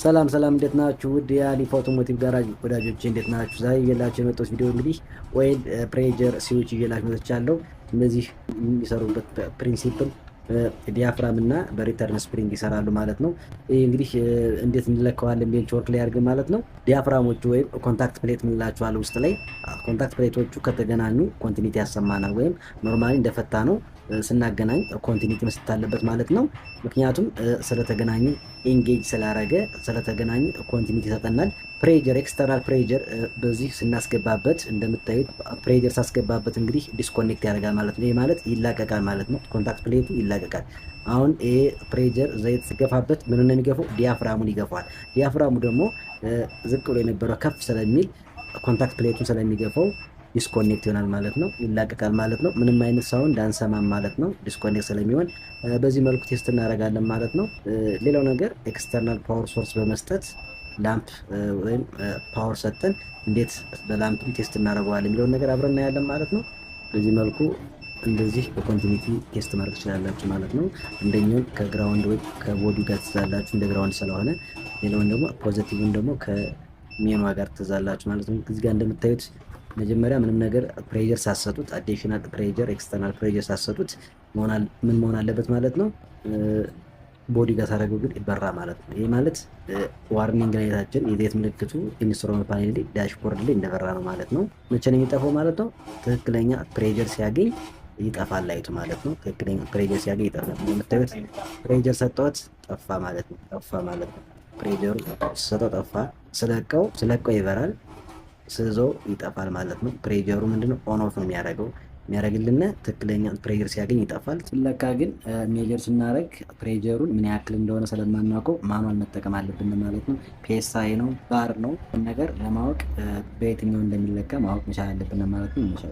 ሰላም እንዴት ናችሁ? ውድ የአሊፍ አውቶሞቲቭ ጋራጅ ወዳጆቼ እንዴት ናችሁ? ዛሬ እየላችሁ የመጣሁት ቪዲዮ እንግዲህ ኦይል ፕሬጀር ስዊች እየላችሁ መጥቻለሁ። እነዚህ የሚሰሩበት ፕሪንሲፕል ዲያፍራም እና በሪተርን ስፕሪንግ ይሰራሉ ማለት ነው። ይህ እንግዲህ እንዴት እንለካዋለን ቤንች ወርክ ላይ አድርገን ማለት ነው። ዲያፍራሞቹ ወይም ኮንታክት ፕሌት ምንላቸዋል ውስጥ ላይ ኮንታክት ፕሌቶቹ ከተገናኙ ኮንቲኒቲ ያሰማናል፣ ወይም ኖርማሊ እንደፈታ ነው ስናገናኝ ኮንቲኒቲ መስጠት አለበት ማለት ነው። ምክንያቱም ስለተገናኙ ኢንጌጅ ስላረገ ስለተገናኙ ኮንቲኒቲ ይሰጠናል። ፕሬጀር ኤክስተርናል ፕሬጀር በዚህ ስናስገባበት እንደምታዩት ፕሬጀር ሳስገባበት እንግዲህ ዲስኮኔክት ያደርጋል ማለት ነው። ይህ ማለት ይላቀቃል ማለት ነው። ኮንታክት ፕሌቱ ይላቀቃል። አሁን ይሄ ፕሬጀር ዘይት ሲገፋበት ምን ነው የሚገፋው? ዲያፍራሙን ይገፋዋል። ዲያፍራሙ ደግሞ ዝቅ ብሎ የነበረው ከፍ ስለሚል ኮንታክት ፕሌቱን ስለሚገፋው ዲስኮኔክት ይሆናል ማለት ነው። ይላቀቃል ማለት ነው። ምንም አይነት ሳውንድ አንሰማም ማለት ነው፣ ዲስኮኔክት ስለሚሆን። በዚህ መልኩ ቴስት እናደርጋለን ማለት ነው። ሌላው ነገር ኤክስተርናል ፓወር ሶርስ በመስጠት ላምፕ ወይም ፓወር ሰጠን እንዴት በላምፕ ቴስት እናደርገዋለን የሚለውን ነገር አብረን እናያለን ማለት ነው። በዚህ መልኩ እንደዚህ በኮንቲኒቲ ቴስት ማድረግ ትችላላችሁ ማለት ነው። አንደኛውን ከግራውንድ ወይ ከቦዲው ጋር ትዛላችሁ እንደ ግራውንድ ስለሆነ፣ ሌላውን ደግሞ ፖዚቲቭን ደግሞ ከሜኗ ጋር ትዛላችሁ ማለት ነው። እዚህ ጋር እንደምታዩት መጀመሪያ ምንም ነገር ፕሬጀር ሳሰጡት አዲሽናል ፕሬጀር ኤክስተርናል ፕሬጀር ሳሰጡት ምን መሆን አለበት ማለት ነው። ቦዲ ጋር ሳደረገው ግን ይበራ ማለት ነው። ይህ ማለት ዋርኒንግ ላይታችን የዘይት ምልክቱ ኢንስትሩመንት ፓኔል ላይ ዳሽቦርድ ላይ እንደበራ ነው ማለት ነው። መቼ ነው የሚጠፋው ማለት ነው? ትክክለኛ ፕሬጀር ሲያገኝ ይጠፋል ላይቱ ማለት ነው። ትክክለኛ ፕሬጀር ሲያገኝ ይጠፋል። የምታዩት ፕሬጀር ሰጠሁት ጠፋ ማለት ነው። ፕሬጀሩ ሰጠው ጠፋ። ስለቀው ይበራል፣ ስዞ ይጠፋል ማለት ነው። ፕሬጀሩ ምንድነው ኦን ኦፍ ነው የሚያደርግልን ትክክለኛ ፕሬጀር ሲያገኝ ይጠፋል። ስለካ ግን ሜጀር ስናደርግ ፕሬጀሩን ምን ያክል እንደሆነ ስለማናውቀው ማኑዋል መጠቀም አለብን ማለት ነው። ፒኤስአይ ነው ባር ነው ነገር ለማወቅ በየትኛው እንደሚለካ ማወቅ መቻል አለብን ማለት ነው።